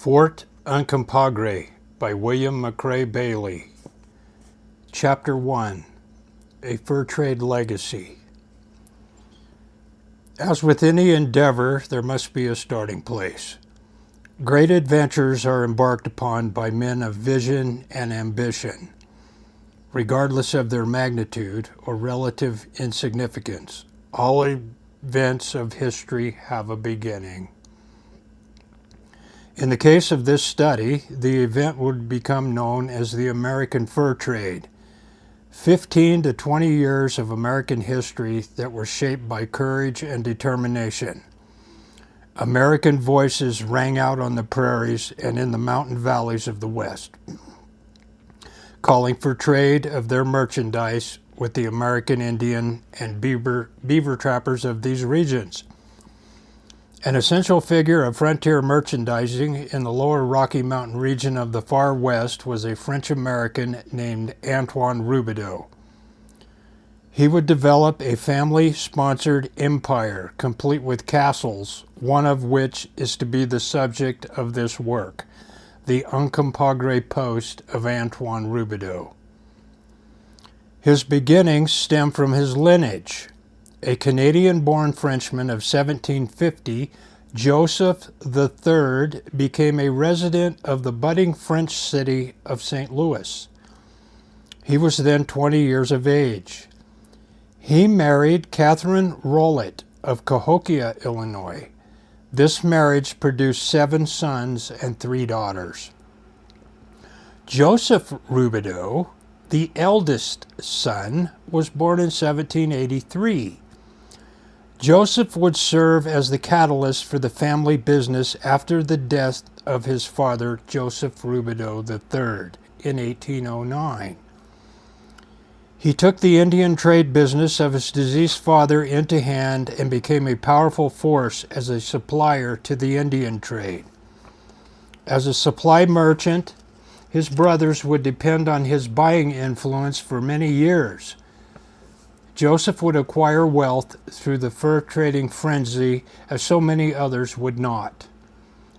Fort Uncompahgre by William McCrae Bailey. Chapter 1. A Fur Trade Legacy. As with any endeavor, there must be a starting place. Great adventures are embarked upon by men of vision and ambition, regardless of their magnitude or relative insignificance. All events of history have a beginning. In the case of this study, the event would become known as the American Fur Trade. 15 to 20 years of American history that were shaped by courage and determination. American voices rang out on the prairies and in the mountain valleys of the West, calling for trade of their merchandise with the American Indian and beaver trappers of these regions. An essential figure of frontier merchandising in the lower Rocky Mountain region of the far west was a French-American named Antoine Robidoux. He would develop a family-sponsored empire, complete with castles, one of which is to be the subject of this work, the Uncompahgre Post of Antoine Robidoux. His beginnings stem from his lineage. A Canadian-born Frenchman of 1750, Joseph III became a resident of the budding French city of St. Louis. He was then 20 years of age. He married Catherine Rolette of Cahokia, Illinois. This marriage produced 7 sons and 3 daughters. Joseph Robidoux, the eldest son, was born in 1783. Joseph would serve as the catalyst for the family business after the death of his father, Joseph Robidoux III, in 1809. He took the Indian trade business of his deceased father into hand and became a powerful force as a supplier to the Indian trade. As a supply merchant, his brothers would depend on his buying influence for many years. Joseph would acquire wealth through the fur trading frenzy as so many others would not.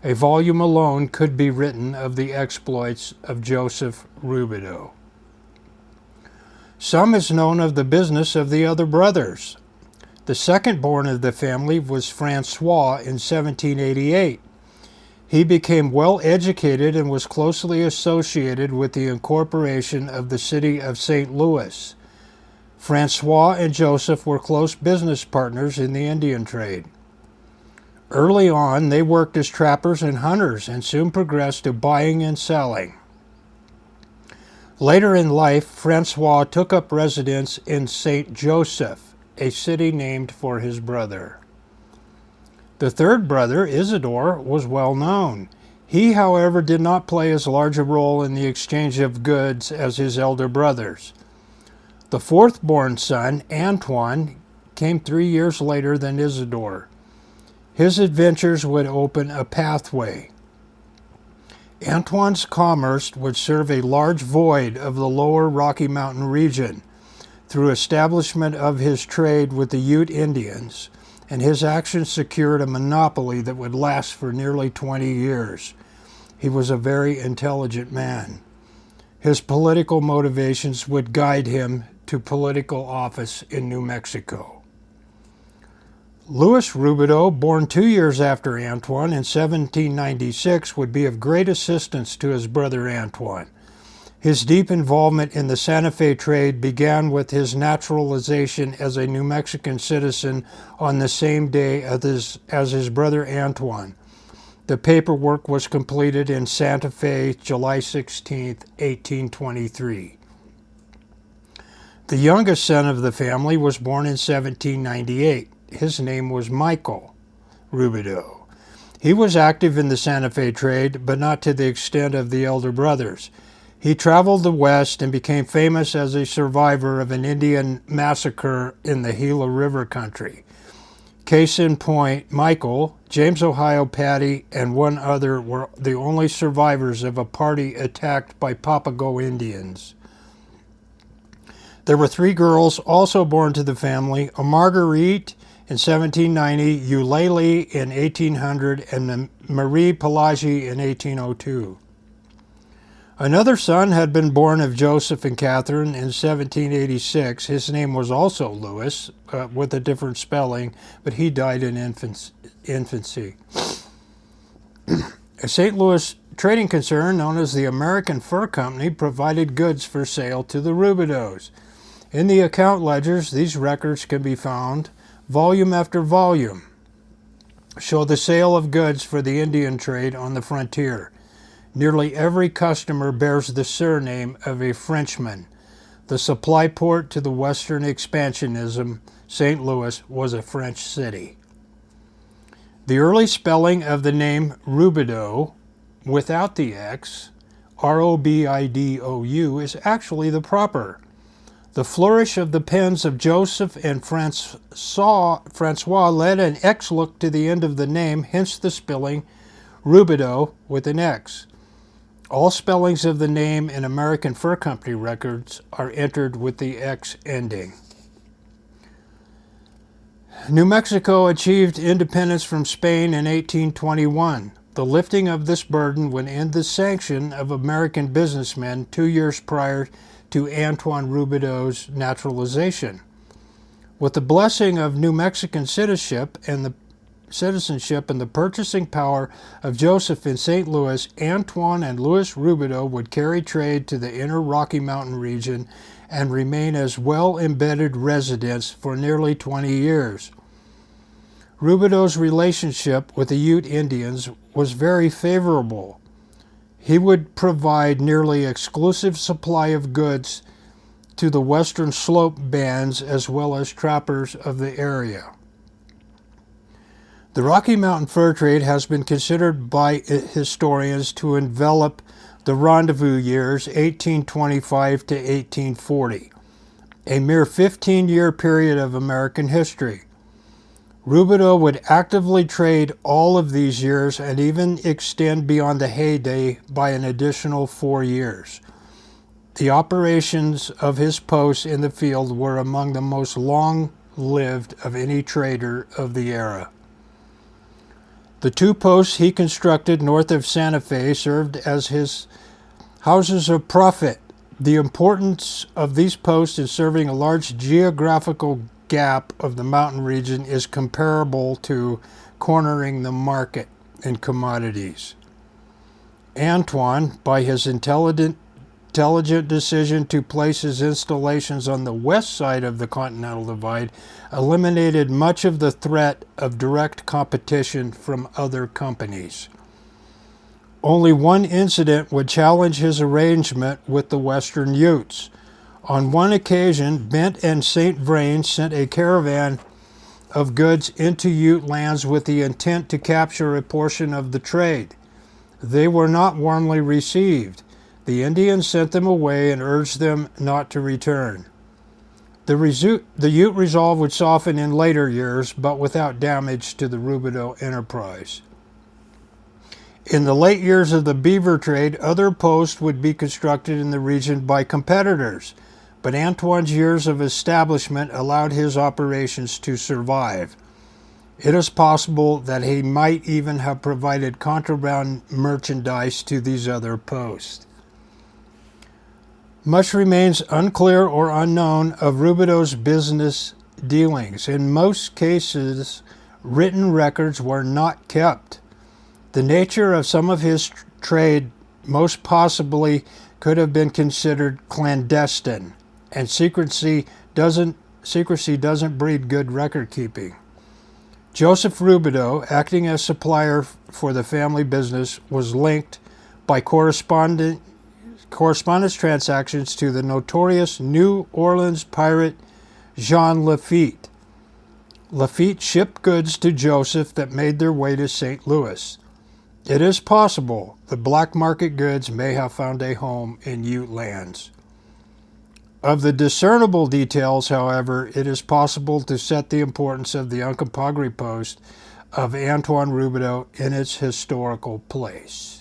A volume alone could be written of the exploits of Joseph Robidoux. Some is known of the business of the other brothers. The second born of the family was Francois in 1788. He became well educated and was closely associated with the incorporation of the city of St. Louis. Francois and Joseph were close business partners in the Indian trade. Early on, they worked as trappers and hunters and soon progressed to buying and selling. Later in life, Francois took up residence in St. Joseph, a city named for his brother. The third brother, Isidore, was well known. He, however, did not play as large a role in the exchange of goods as his elder brothers. The fourth-born son, Antoine, came 3 years later than Isidore. His adventures would open a pathway. Antoine's commerce would serve a large void of the lower Rocky Mountain region through establishment of his trade with the Ute Indians, and his actions secured a monopoly that would last for nearly 20 years. He was a very intelligent man. His political motivations would guide him to political office in New Mexico. Louis Robidoux, born 2 years after Antoine in 1796, would be of great assistance to his brother Antoine. His deep involvement in the Santa Fe trade began with his naturalization as a New Mexican citizen on the same day as his brother Antoine. The paperwork was completed in Santa Fe, July 16, 1823. The youngest son of the family was born in 1798. His name was Michael Robidoux. He was active in the Santa Fe trade, but not to the extent of the elder brothers. He traveled the West and became famous as a survivor of an Indian massacre in the Gila River country. Case in point, Michael, James Ohio Patty, and one other were the only survivors of a party attacked by Papago Indians. There were 3 girls also born to the family, a Marguerite, in 1790, Eulalie in 1800, and Marie Pelagi in 1802. Another son had been born of Joseph and Catherine in 1786. His name was also Louis, with a different spelling, but he died in infancy. A St. Louis trading concern known as the American Fur Company provided goods for sale to the Robidoux. In the account ledgers, these records can be found. Volume after volume show the sale of goods for the Indian trade on the frontier. Nearly every customer bears the surname of a Frenchman. The supply port to the Western expansionism, St. Louis was a French city. The early spelling of the name Robidoux, without the X, Robidou, is actually the proper. The flourish of the pens of Joseph and Francois led an X look to the end of the name, hence the spelling Robidoux with an X. All spellings of the name in American Fur Company records are entered with the X ending. New Mexico achieved independence from Spain in 1821. The lifting of this burden would end the sanction of American businessmen 2 years prior to Antoine Robidoux's naturalization. With the blessing of New Mexican citizenship and the purchasing power of Joseph in St. Louis, Antoine and Louis Robidoux would carry trade to the inner Rocky Mountain region and remain as well-embedded residents for nearly 20 years. Robidoux's relationship with the Ute Indians was very favorable. He would provide nearly exclusive supply of goods to the western slope bands as well as trappers of the area. The Rocky Mountain fur trade has been considered by historians to envelop the rendezvous years 1825 to 1840, a mere 15-year period of American history. Robidoux would actively trade all of these years and even extend beyond the heyday by an additional 4 years. The operations of his posts in the field were among the most long-lived of any trader of the era. The 2 posts he constructed north of Santa Fe served as his houses of profit. The importance of these posts in serving a large geographical gap of the mountain region is comparable to cornering the market in commodities. Antoine, by his intelligent decision to place his installations on the west side of the Continental Divide, eliminated much of the threat of direct competition from other companies. Only one incident would challenge his arrangement with the Western Utes. On one occasion, Bent and St. Vrain sent a caravan of goods into Ute lands with the intent to capture a portion of the trade. They were not warmly received. The Indians sent them away and urged them not to return. The Ute resolve would soften in later years, but without damage to the Robidoux enterprise. In the late years of the beaver trade, other posts would be constructed in the region by competitors, but Antoine's years of establishment allowed his operations to survive. It is possible that he might even have provided contraband merchandise to these other posts. Much remains unclear or unknown of Robidoux's business dealings. In most cases, written records were not kept. The nature of some of his trade most possibly could have been considered clandestine, and secrecy doesn't breed good record keeping. Joseph Robidoux, acting as supplier for the family business, was linked by correspondence transactions to the notorious New Orleans pirate Jean Lafitte. Lafitte shipped goods to Joseph that made their way to St. Louis. It is possible the black market goods may have found a home in Ute lands. Of the discernible details, however, it is possible to set the importance of the Uncompahgre post of Antoine Robidoux in its historical place.